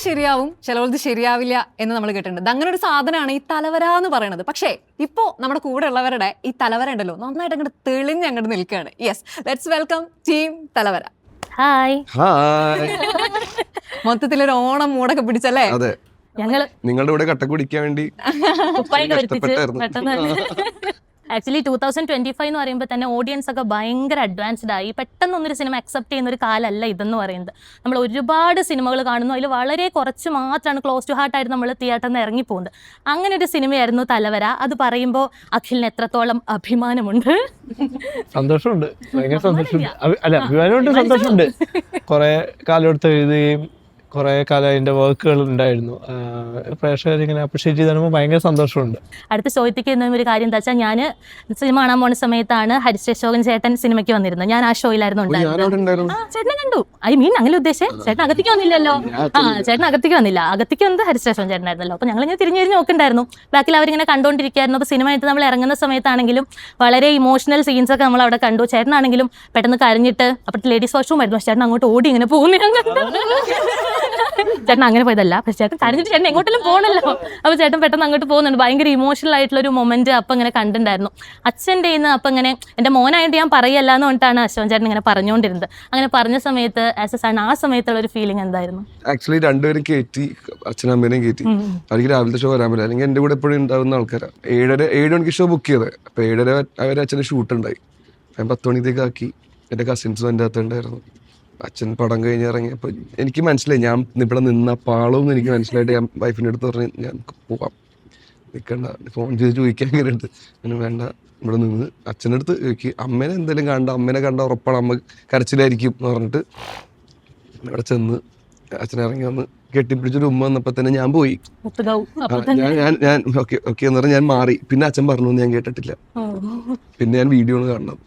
ശരിയാവും, ചിലവർക്ക് ശരിയാവില്ല എന്ന് നമ്മൾ കേട്ടിട്ടുണ്ട്. അങ്ങനെ ഒരു സാധനമാണ് ഈ തലവര എന്ന് പറയുന്നത്. പക്ഷേ ഇപ്പോൾ നമ്മുടെ കൂടെ ഉള്ളവരുടെ ഈ തലവര ഉണ്ടല്ലോ നന്നായിട്ട് അങ്ങോട്ട് തെളിഞ്ഞ് അങ്ങോട്ട് നിൽക്കുകയാണ്. Yes, let's welcome team Thalavara. Hi. മൊത്തത്തിലൊരു ഓണം മൂടൊക്കെ പിടിച്ചല്ലേ? അതെ, ഞങ്ങള് നിങ്ങളുടെ കൂടെ കട്ട കുടിക്കാൻ വേണ്ടി ആക്ച്വലി 2025 എന്ന് പറയുമ്പോൾ തന്നെ ഓഡിയൻസ് ഒക്കെ ഭയങ്കര അഡ്വാൻസ്ഡ് ആയി. പെട്ടെന്നൊന്നൊരു സിനിമ അക്സെപ്റ്റ് ചെയ്യുന്ന ഒരു കാലമല്ല ഇതെന്ന് പറയുന്നത്. നമ്മൾ ഒരുപാട് സിനിമകൾ കാണുന്നു, അതിൽ വളരെ കുറച്ച് മാത്രമാണ് ക്ലോസ് ടു ഹാർട്ട് ആയിട്ട് നമ്മൾ തിയേറ്ററിൽ നിന്ന് ഇറങ്ങിപ്പോകുന്നത്. അങ്ങനെ ഒരു സിനിമയായിരുന്നു തലവര. അത് പറയുമ്പോൾ അഖിലിന് എത്രത്തോളം അഭിമാനമുണ്ട്? സന്തോഷമുണ്ട്, ഭയങ്കര സന്തോഷമുണ്ട്. അല്ല, അഭിമാനമുണ്ട്, സന്തോഷമുണ്ട്. കുറെ കാലം എടുത്ത് എഴുതുകയും കുറെ കാലം അതിന്റെ വർക്കുകൾ ഉണ്ടായിരുന്നു. പ്രേക്ഷകർ ഇങ്ങനെ അപ്രിഷിയേറ്റ് ചെയ്ത് ഭയങ്കര സന്തോഷമുണ്ട്. അടുത്ത ചോദിക്കുന്ന ഒരു കാര്യം എന്താ വെച്ചാൽ, ഞാൻ സിനിമ കാണാൻ പോണ സമയത്താണ് ഹരിശ്രീ അശോകൻ ചേട്ടൻ സിനിമയ്ക്ക് വന്നിരുന്നത്. ഞാൻ ആ ഷോയിലായിരുന്നു ഉണ്ടായിരുന്നത്. ചേട്ടനെ കണ്ടു. അങ്ങനെ ഉദ്ദേശിച്ചേ ചേട്ടൻ അകത്തേക്ക് വന്നില്ലല്ലോ. ചേട്ടൻ അകത്തേക്ക് വന്നില്ല. അകത്തേക്ക് വന്നത് ഹരിശ്രീ അശോകൻ ചേട്ടനായിരുന്നല്ലോ. അപ്പൊ ഞങ്ങളിങ്ങനെ തിരിഞ്ഞു നോക്കുന്നുണ്ടായിരുന്നു. ബാക്കിൽ അവരിങ്ങനെ കണ്ടുകൊണ്ടിരിക്കുകയായിരുന്നു. അപ്പൊ സിനിമ ആയിട്ട് നമ്മൾ ഇറങ്ങുന്ന സമയത്താണെങ്കിലും വളരെ ഇമോഷണൽ സീൻസ് ഒക്കെ നമ്മൾ അവിടെ കണ്ടു. ചേട്ടനാണെങ്കിലും പെട്ടെന്ന് കരഞ്ഞിട്ട്, അപ്പോഴത്തെ ലേഡീസ് വാഷ്റൂം ആയിരുന്നു, ചേട്ടൻ അങ്ങോട്ട് ഓടി ഇങ്ങനെ പോകുന്ന ചേട്ടൻ അങ്ങനെ പോയതല്ല, പക്ഷെ ചേട്ടൻ കരഞ്ഞിട്ട് ചേട്ടൻ എങ്ങോട്ടെങ്കിലും പോകണല്ലോ. അപ്പോൾ ചേട്ടൻ പെട്ടെന്ന് അങ്ങോട്ട് പോകുന്നുണ്ട്. ഭയങ്കര ഇമോഷണൽ ആയിട്ടുള്ള ഒരു മൊമെന്റ് അപ്പം ഇങ്ങനെ കണ്ടിട്ടുണ്ടായിരുന്നു. അച്ഛൻ്റെ നിന്ന് അപ്പം ഇങ്ങനെ എൻ്റെ മോനായിട്ട് ഞാൻ പറയല്ല എന്ന് പറഞ്ഞിട്ടാണ് അശോകൻ ചേട്ടൻ ഇങ്ങനെ പറഞ്ഞുകൊണ്ടിരുന്നത്. അങ്ങനെ പറഞ്ഞ സമയത്ത് ആസ് എ സൺ ആ സമയത്തുള്ള ഒരു ഫീലിംഗ് എന്തായിരുന്നു? ആക്ച്വലി രണ്ടുപേരും കയറ്റി, അച്ഛനമ്മേനെയും കയറ്റി. അവർക്ക് രാവിലത്തെ ഷോ വരാൻ പറ്റില്ല, അല്ലെങ്കിൽ എൻ്റെ കൂടെ എപ്പോഴും ഉണ്ടാവുന്ന ആൾക്കാരാണ്. 7 മണിക്ക് ഷോ ബുക്ക് ചെയ്തത്. അപ്പോൾ 7:30 അവർ അച്ഛന് ഷൂട്ട് ഉണ്ടായി. ഞാൻ 10 മണിത്തേക്ക് ആക്കി. എൻ്റെ കസിൻസും എൻ്റെ അകത്തുണ്ടായിരുന്നു. അച്ഛൻ പടം കഴിഞ്ഞ് ഇറങ്ങിയപ്പോൾ എനിക്ക് മനസ്സിലായി ഞാൻ ഇവിടെ നിന്ന പാളവും എനിക്ക് മനസ്സിലായിട്ട് ഞാൻ വൈഫിൻ്റെ അടുത്ത് പറഞ്ഞ് ഞാൻ പോവാം, നിൽക്കണ്ട, ഫോൺ ചെയ്ത് ചോദിക്കാൻ കയറിയിട്ട് അങ്ങനെ വേണ്ട, ഇവിടെ നിന്ന് അച്ഛൻ്റെ അടുത്ത് ചോദിക്കുക, അമ്മേനെ എന്തെങ്കിലും അമ്മേനെ കണ്ട ഉറപ്പാണ് അമ്മ കരച്ചിലായിരിക്കും എന്ന് പറഞ്ഞിട്ട് ഇവിടെ ചെന്ന് അച്ഛനെ ഇറങ്ങി വന്ന് കെട്ടിപ്പിടിച്ചൊരു ഉമ്മ വന്നപ്പോൾ തന്നെ ഞാൻ പോയി. ഞാൻ ഓക്കെ എന്ന് പറഞ്ഞാൽ ഞാൻ മാറി. പിന്നെ അച്ഛൻ പറഞ്ഞു ഞാൻ കേട്ടിട്ടില്ല. പിന്നെ ഞാൻ വീഡിയോ ആണ് കാണുന്നത്.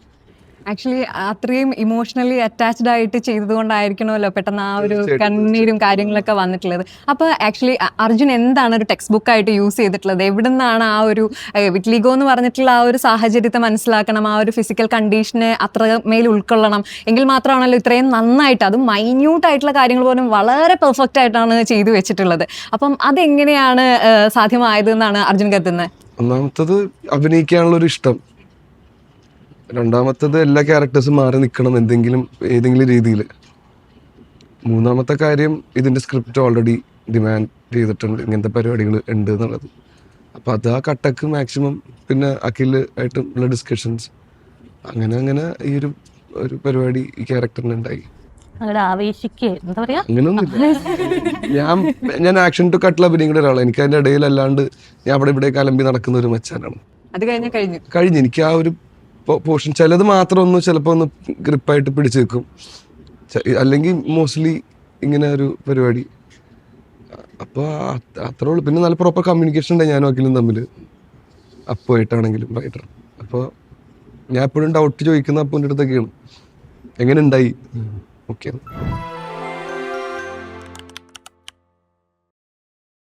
ആക്ച്വലി അത്രയും ഇമോഷണലി അറ്റാച്ച്ഡ് ആയിട്ട് ചെയ്തതുകൊണ്ടായിരിക്കണമല്ലോ പെട്ടെന്ന് ആ ഒരു കണ്ണീരും കാര്യങ്ങളൊക്കെ വന്നിട്ടുള്ളത്. അപ്പോൾ ആക്ച്വലി അർജുൻ എന്താണ് ഒരു ടെക്സ്റ്റ് ബുക്കായിട്ട് യൂസ് ചെയ്തിട്ടുള്ളത്? എവിടെ നിന്നാണ് ആ ഒരു വിറ്റ്ലിഗോ എന്ന് പറഞ്ഞിട്ടുള്ള ആ ഒരു സാഹചര്യത്തെ മനസ്സിലാക്കണം, ആ ഒരു ഫിസിക്കൽ കണ്ടീഷനെ അത്രമേൽ ഉൾക്കൊള്ളണം എങ്കിൽ മാത്രമാണല്ലോ ഇത്രയും നന്നായിട്ട്, അതും മൈന്യൂട്ട് ആയിട്ടുള്ള കാര്യങ്ങൾ പോലും വളരെ പെർഫെക്റ്റ് ആയിട്ടാണ് ചെയ്തു വെച്ചിട്ടുള്ളത്. അപ്പം അതെങ്ങനെയാണ് സാധ്യമായത് എന്നാണ് അർജുൻ കരുതുന്നത്? ഒന്നാമത്തത് അഭിനയിക്കാനുള്ളൊരു ഇഷ്ടം, രണ്ടാമത്തത് എല്ലാ ക്യാരക്ടേഴ്സും മാറി നിൽക്കണം ഏതെങ്കിലും രീതിയിൽ, മൂന്നാമത്തെ കാര്യം ഇതിൻ്റെ സ്ക്രിപ്റ്റ് ഓൾറെഡി ഡിമാൻഡ് ചെയ്തിട്ടുണ്ട്, ഇങ്ങനത്തെ പരിപാടികൾ ഉണ്ട് എന്നുള്ളത്. അപ്പോൾ അത് ആ കട്ടക്ക് മാക്സിമം, പിന്നെ അഖിൽ ആയിട്ടുള്ള ഡിസ്കഷൻസ്, അങ്ങനെ ഈ ഒരു പരിപാടി ഈ ക്യാരക്ടറിന് ഉണ്ടായി. അങ്ങനെയൊന്നുമില്ല. ഞാൻ ആക്ഷൻ ടു കട്ടിൽ അഭിനയിക്കുന്ന ഒരാളാണ്. എനിക്ക് അതിൻ്റെ ഇടയിലല്ലാണ്ട് ഞാൻ അവിടെ ഇവിടെ കലമ്പി നടക്കുന്ന ഒരു മച്ചാനാണ്. അത് കഴിഞ്ഞു എനിക്ക് ആ ഒരു പോർഷൻ ചിലത് മാത്രം ഒന്ന് ചിലപ്പോൾ ഒന്ന് ഗ്രിപ്പായിട്ട് പിടിച്ചു വെക്കും, അല്ലെങ്കിൽ മോസ്റ്റ്ലി ഇങ്ങനെ ഒരു പരിപാടി. അപ്പോൾ അത്രേ ഉള്ളൂ. പിന്നെ നല്ല പ്രോപ്പർ കമ്മ്യൂണിക്കേഷൻ ഉണ്ട് ഞാനും അഖിലും തമ്മിൽ, അപ്പുമായിട്ടാണെങ്കിലും റൈറ്റർ. അപ്പോൾ ഞാൻ എപ്പോഴും ഡൗട്ട് ചോദിക്കുന്ന അപ്പൂൻ്റെ അടുത്തൊക്കെയാണ്, എങ്ങനെ ഉണ്ടായി, ഓക്കെ.